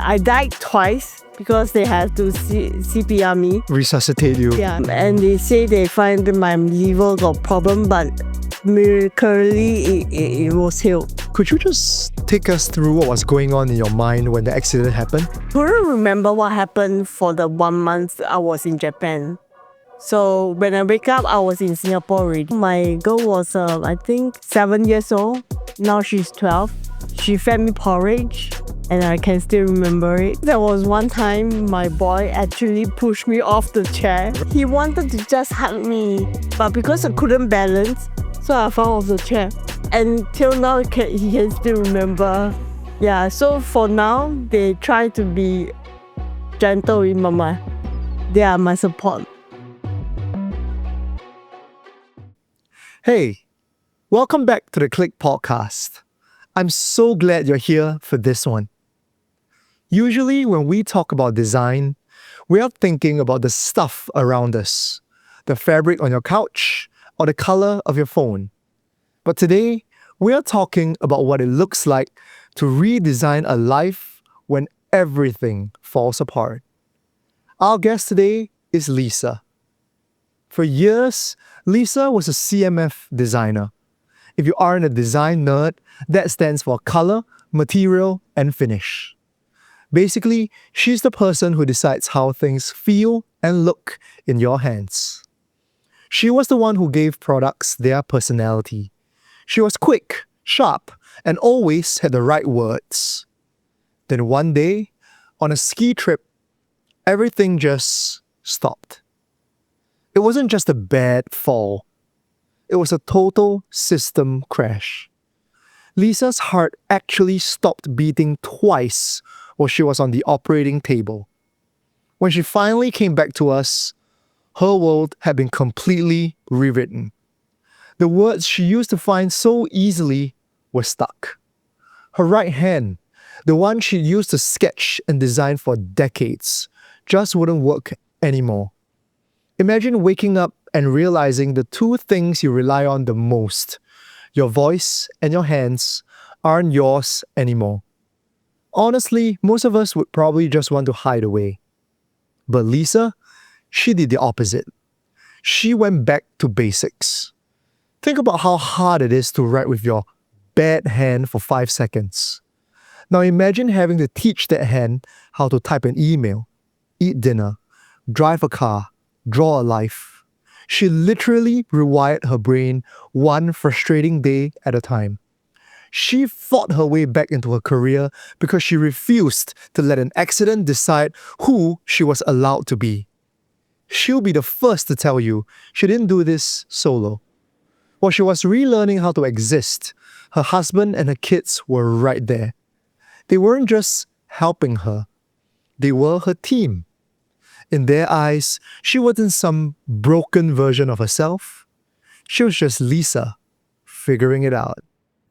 I died twice because they had to CPR me. Resuscitate you. Yeah, and they say they find my liver got problem, but miraculously it was healed. Could you just take us through what was going on in your mind when the accident happened? I couldn't remember what happened for the 1 month I was in Japan. So when I wake up, I was in Singapore already. My girl was, I think, 7 years old. Now she's 12. She fed me porridge, and I can still remember it. There was one time my boy actually pushed me off the chair. He wanted to just hug me, but because I couldn't balance, so I fell off the chair. And till now, he can still remember. Yeah, so for now, they try to be gentle with Mama. They are my support. Hey, welcome back to the Clique Podcast. I'm so glad you're here for this one. Usually when we talk about design, we are thinking about the stuff around us, the fabric on your couch, or the color of your phone. But today, we are talking about what it looks like to redesign a life when everything falls apart. Our guest today is Lisa. For years, Lisa was a CMF designer. If you aren't a design nerd, that stands for color, material, and finish. Basically, she's the person who decides how things feel and look in your hands. She was the one who gave products their personality. She was quick, sharp, and always had the right words. Then one day, on a ski trip, everything just stopped. It wasn't just a bad fall. It was a total system crash. Lisa's heart actually stopped beating twice while she was on the operating table. When she finally came back to us, her world had been completely rewritten. The words she used to find so easily were stuck. Her right hand, the one she used to sketch and design for decades, just wouldn't work anymore. Imagine waking up and realizing the two things you rely on the most, your voice and your hands, aren't yours anymore. Honestly, most of us would probably just want to hide away. But Lisa, she did the opposite. She went back to basics. Think about how hard it is to write with your bad hand for 5 seconds. Now imagine having to teach that hand how to type an email, eat dinner, drive a car, draw a life. She literally rewired her brain one frustrating day at a time. She fought her way back into her career because she refused to let an accident decide who she was allowed to be. She'll be the first to tell you she didn't do this solo. While she was relearning how to exist, her husband and her kids were right there. They weren't just helping her, they were her team. In their eyes, she wasn't some broken version of herself. She was just Lisa, figuring it out.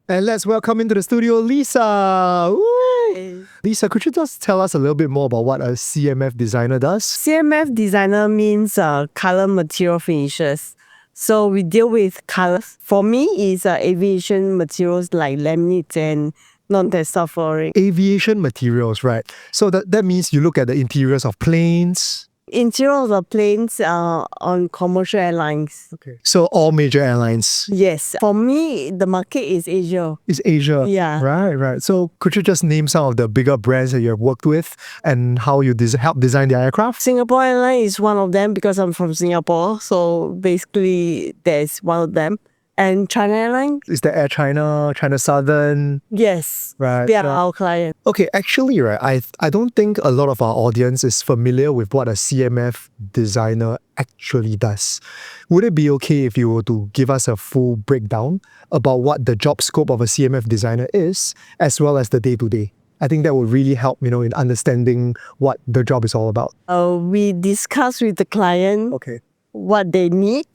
And let's welcome into the studio, Lisa. Woo! Lisa, could you just tell us a little bit more about what a CMF designer does? CMF designer means color material finishes. So we deal with colors. For me, it's aviation materials like laminates and non-textile flooring. Aviation materials, right? So that means you look at the interiors of planes. Interiors of planes on commercial airlines. Okay. So all major airlines. Yes. For me, the market is Asia. It's Asia. Yeah. Right. So could you just name some of the bigger brands that you have worked with and how you help design the aircraft? Singapore Airlines is one of them because I'm from Singapore. So basically, there's one of them. And China Airlines? Is that Air China, China Southern? Yes. Right. They are our client. Okay, actually, right, I don't think a lot of our audience is familiar with what a CMF designer actually does. Would it be okay if you were to give us a full breakdown about what the job scope of a CMF designer is, as well as the day-to-day? I think that would really help, in understanding what the job is all about. We discuss with the client what they need.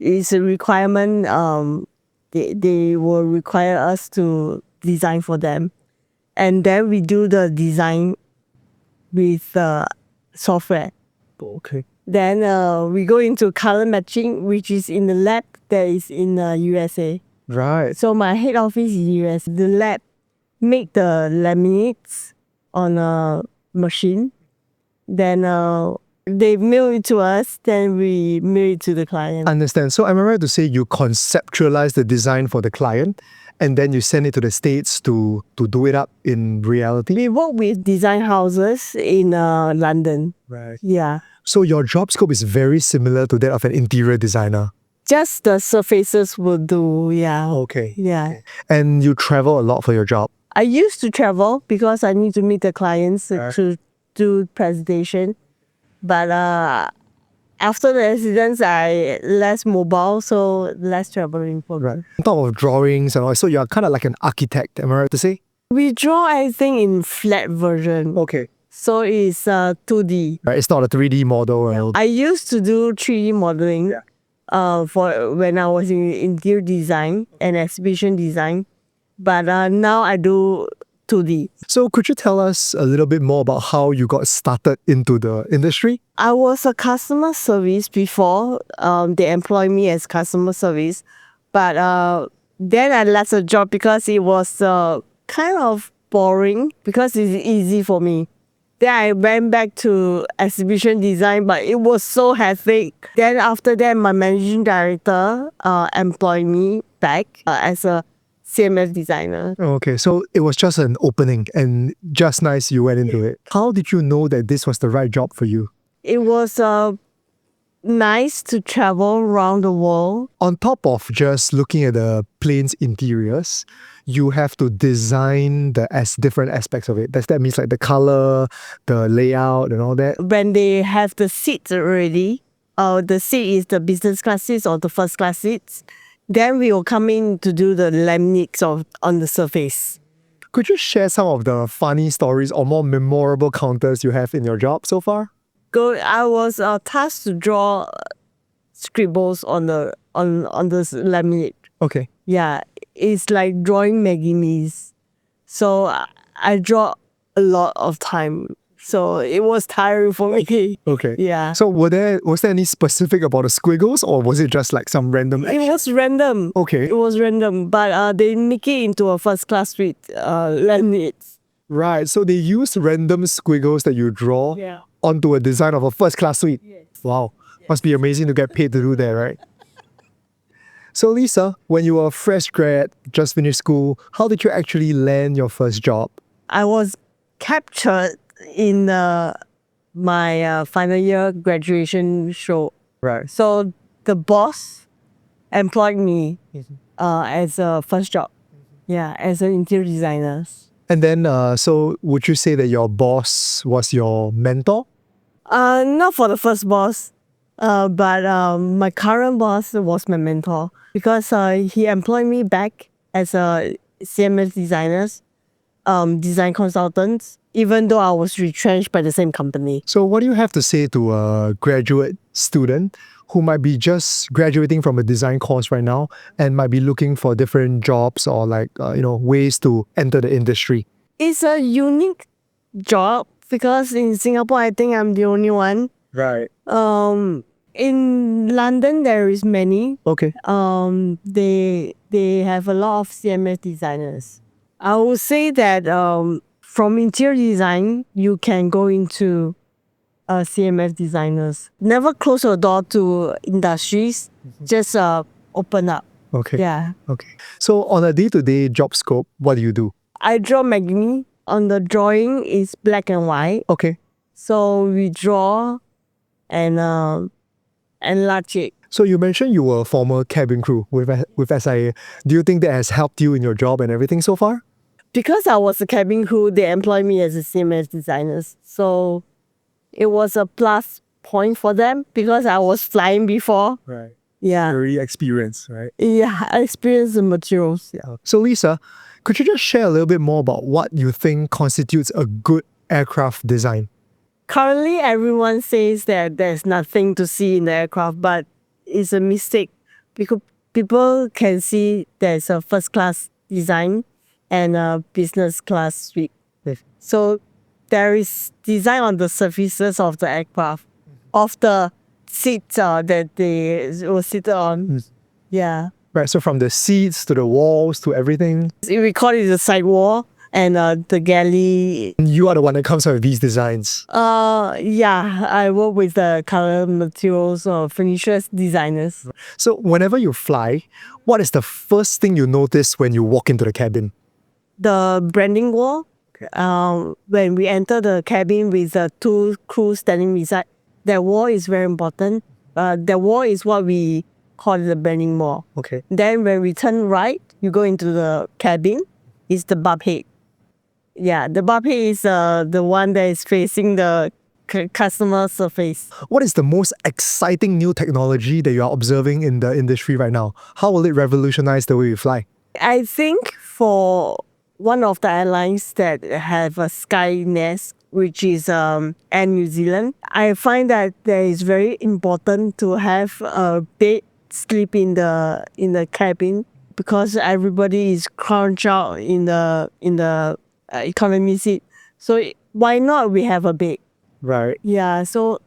Is a requirement. They will require us to design for them, and then we do the design with software. Okay. Then we go into color matching, which is in the lab that is in USA. Right. So my head office is US. The lab make the laminates on a machine. Then they mail it to us. Then we mail it to the client. Understand. So am I right to say you conceptualize the design for the client and then you send it to the States to do it up in reality? We work with design houses in London. Right. Yeah. So your job scope is very similar to that of an interior designer. Just the surfaces will do. Yeah. Okay. Yeah. And you travel a lot for your job. I used to travel because I need to meet the clients to do presentation. But after the accidents, I less mobile, so less traveling for me. Right. On top of drawings and all, so you're kind of like an architect, am I right to say? We draw everything in flat version. Okay. So it's 2D. Right. It's not a 3D model. Right? I used to do 3D modeling for when I was in interior design and exhibition design. But now I do 2D. So could you tell us a little bit more about how you got started into the industry? I was a customer service before. They employed me as customer service. But then I left the job because it was kind of boring because it's easy for me. Then I went back to exhibition design, but it was so hectic. Then after that, my managing director employed me back as a CMS designer. Okay, so it was just an opening and just nice you went into it. How did you know that this was the right job for you? It was nice to travel around the world. On top of just looking at the plane's interiors, you have to design the different aspects of it. That means like the color, the layout and all that? When they have the seats already, the seat is the business class seats or the first class seats, then we will come in to do the laminates on the surface. Could you share some of the funny stories or more memorable counters you have in your job so far? I was tasked to draw scribbles on the laminate. Okay. Yeah, it's like drawing Maggie Me's. So I draw a lot of time. So it was tiring for me. Okay. Yeah. So was there any specific about the squiggles or was it just like some random? It was random. Okay. It was random, but they make it into a first class suite laminates. Right. So they use random squiggles that you draw onto a design of a first class suite. Yes. Wow. Must be amazing to get paid to do that, right? So Lisa, when you were a fresh grad, just finished school, how did you actually land your first job? I was captured in my final year graduation show. Right. So the boss employed me as a first job. Yeah, as an interior designer. And then, so would you say that your boss was your mentor? Not for the first boss, but my current boss was my mentor because he employed me back as a CMS design consultant, even though I was retrenched by the same company. So what do you have to say to a graduate student who might be just graduating from a design course right now and might be looking for different jobs or ways to enter the industry? It's a unique job because in Singapore, I think I'm the only one. Right. In London, there is many. Okay. They have a lot of CMS designers. I would say that from interior design, you can go into CMS designers. Never close your door to industries. Just open up. Okay. Yeah. Okay. So on a day-to-day job scope, what do you do? I draw Magni. On the drawing is black and white. Okay. So we draw and enlarge it. So you mentioned you were a former cabin crew with SIA. Do you think that has helped you in your job and everything so far? Because I was a cabin crew, they employed me as a CMS designer. So it was a plus point for them because I was flying before. Right. Yeah. Very experienced, right? Yeah, I experienced the materials. Yeah. So Lisa, could you just share a little bit more about what you think constitutes a good aircraft design? Currently, everyone says that there's nothing to see in the aircraft, but it's a mistake because people can see there's a first class design and a business class suite. Yes. So there is design on the surfaces of the aircraft, of the seats that they will sit on. Yeah. Right, so from the seats to the walls to everything. We call it the sidewall. and the galley. You are the one that comes up with these designs. Yeah, I work with the color materials or finishes designers. So whenever you fly, what is the first thing you notice when you walk into the cabin? The branding wall. When we enter the cabin with the two crews standing beside, that wall is very important. The wall is what we call the branding wall. Okay. Then when we turn right, you go into the cabin, it's the bulb head. Yeah, the bulb head is the one that is facing the customer surface. What is the most exciting new technology that you are observing in the industry right now? How will it revolutionize the way you fly? I think for one of the airlines that have a SkyNests, which is Air New Zealand, I find that there is very important to have a bed sleep in the cabin because everybody is crunched out in the economy seat. So why not we have a bed? Right. Yeah. So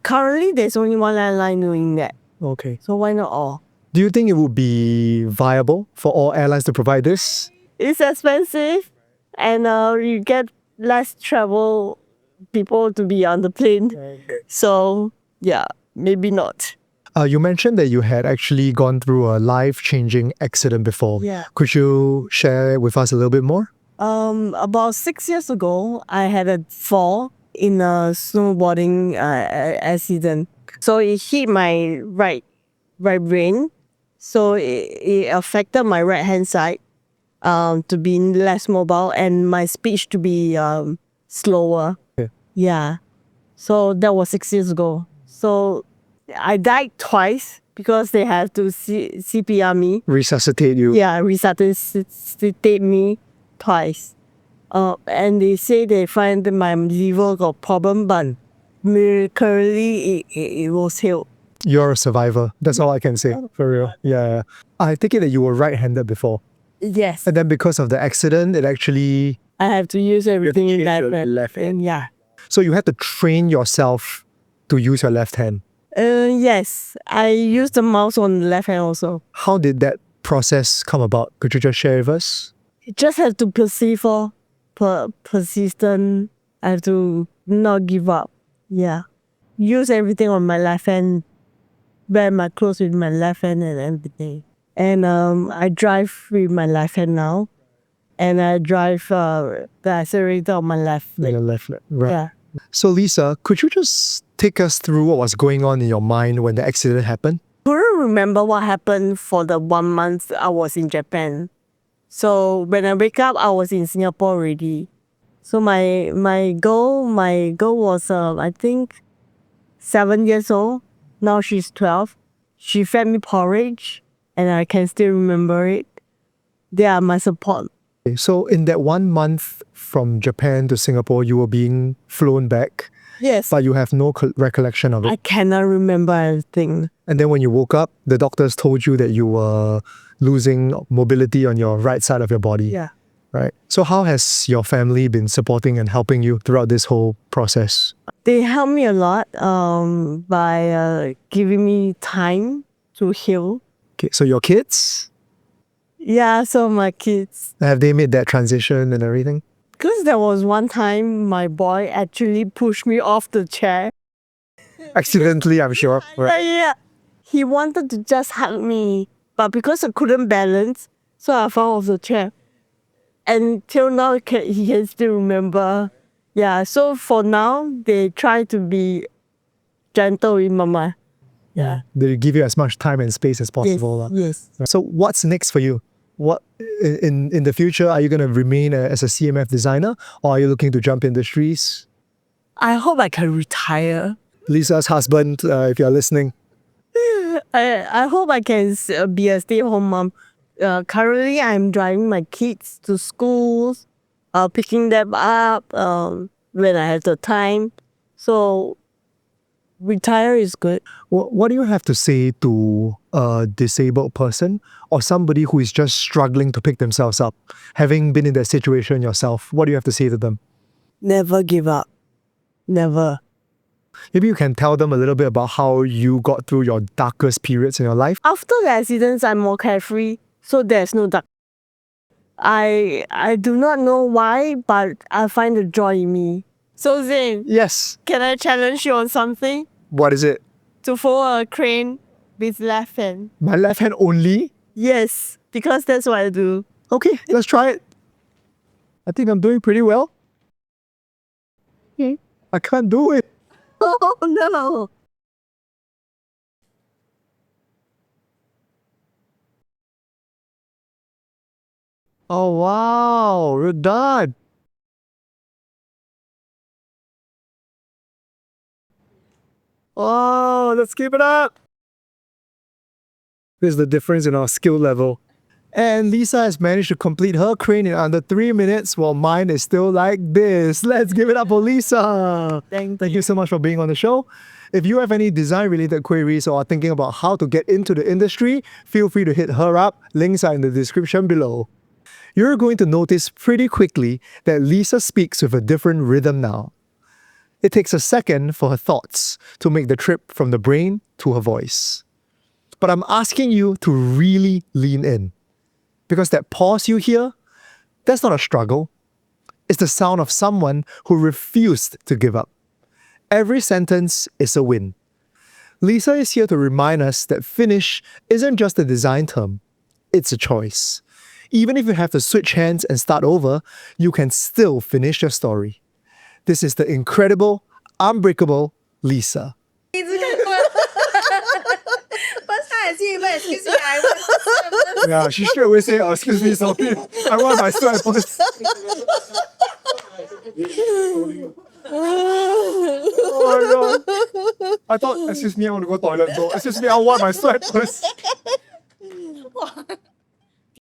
currently there's only one airline doing that. Okay. So why not all? Do you think it would be viable for all airlines to provide this? It's expensive, and you get less travel people to be on the plane. So yeah, maybe not. You mentioned that you had actually gone through a life-changing accident before. Yeah. Could you share with us a little bit more? About 6 years ago, I had a fall in a snowboarding accident. So it hit my right brain. So it affected my right hand side to be less mobile and my speech to be slower. Okay. Yeah. So that was 6 years ago. So I died twice because they had to CPR me. Resuscitate you. Yeah, resuscitate me twice. And they say they find that my liver got problem, but miraculously it was healed. You're a survivor. That's all I can say. For real. Yeah. I take it that you were right-handed before. Yes. And then because of the accident, it actually... I have to use everything in left hand. Yeah. So you had to train yourself to use your left hand. Yes. I use the mouse on the left hand also. How did that process come about? Could you just share with us? You just have to persistent. I have to not give up. Yeah. Use everything on my left hand. Wear my clothes with my left hand and everything. And I drive with my left hand now. And I drive the accelerator on my left leg. Your left leg. Right. Yeah. So Lisa, could you just take us through what was going on in your mind when the accident happened? I couldn't remember what happened for the 1 month I was in Japan. So when I wake up, I was in Singapore already. So my goal was I think 7 years old. Now she's 12. She fed me porridge, and I can still remember it. They are my support. Okay, so in that 1 month from Japan to Singapore, you were being flown back, Yes. but you have no recollection of it. I cannot remember everything. And then when you woke up, the doctors told you that you were losing mobility on your right side of your body. Yeah. Right. So how has your family been supporting and helping you throughout this whole process? They helped me a lot by giving me time to heal. Okay, so your kids, Yeah, so my kids. have they made that transition and everything? Because there was one time my boy actually pushed me off the chair. Accidentally, I'm sure. Right. Yeah. He wanted to just hug me, but because I couldn't balance, so I fell off the chair. And till now, he can still remember. Yeah, so for now, they try to be gentle with Mama. Yeah. They give you as much time and space as possible. lah. Yes. So what's next for you? What in the future, are you going to remain as a CMF designer, or are you looking to jump industries? I hope I can retire. Lisa's husband, if you're listening. I hope I can be a stay-at-home mom. Currently, I'm driving my kids to schools, picking them up when I have the time. So, retire is good. What do you have to say to a disabled person or somebody who is just struggling to pick themselves up? Having been in that situation yourself, what do you have to say to them? Never give up. Never. Maybe you can tell them a little bit about how you got through your darkest periods in your life. After the accidents, I'm more carefree, so there's no dark. I do not know why, but I find the joy in me. So Zane, Yes. can I challenge you on something? What is it? To fold a crane with left hand. My left hand only? Yes, because that's what I do. Okay, let's try it. I think I'm doing pretty well. I can't do it. Oh no. Oh wow, we're done. Oh, let's keep it up. There's the difference in our skill level. And Lisa has managed to complete her crane in under 3 minutes while mine is still like this. Let's give it up for Lisa. Thank you so much for being on the show. If you have any design related queries or are thinking about how to get into the industry, feel free to hit her up. Links are in the description below. You're going to notice pretty quickly that Lisa speaks with a different rhythm now. It takes a second for her thoughts to make the trip from the brain to her voice. But I'm asking you to really lean in. Because that pause you hear, that's not a struggle. It's the sound of someone who refused to give up. Every sentence is a win. Lisa is here to remind us that finish isn't just a design term, it's a choice. Even if you have to switch hands and start over, you can still finish your story. This is the incredible, unbreakable Lisa. Excuse me, I want Yeah, she straight away say, oh, excuse me, sorry. I want my sweatpants. Oh my god. I thought, excuse me, I want to go toilet though. Excuse me, I want my sweatpants.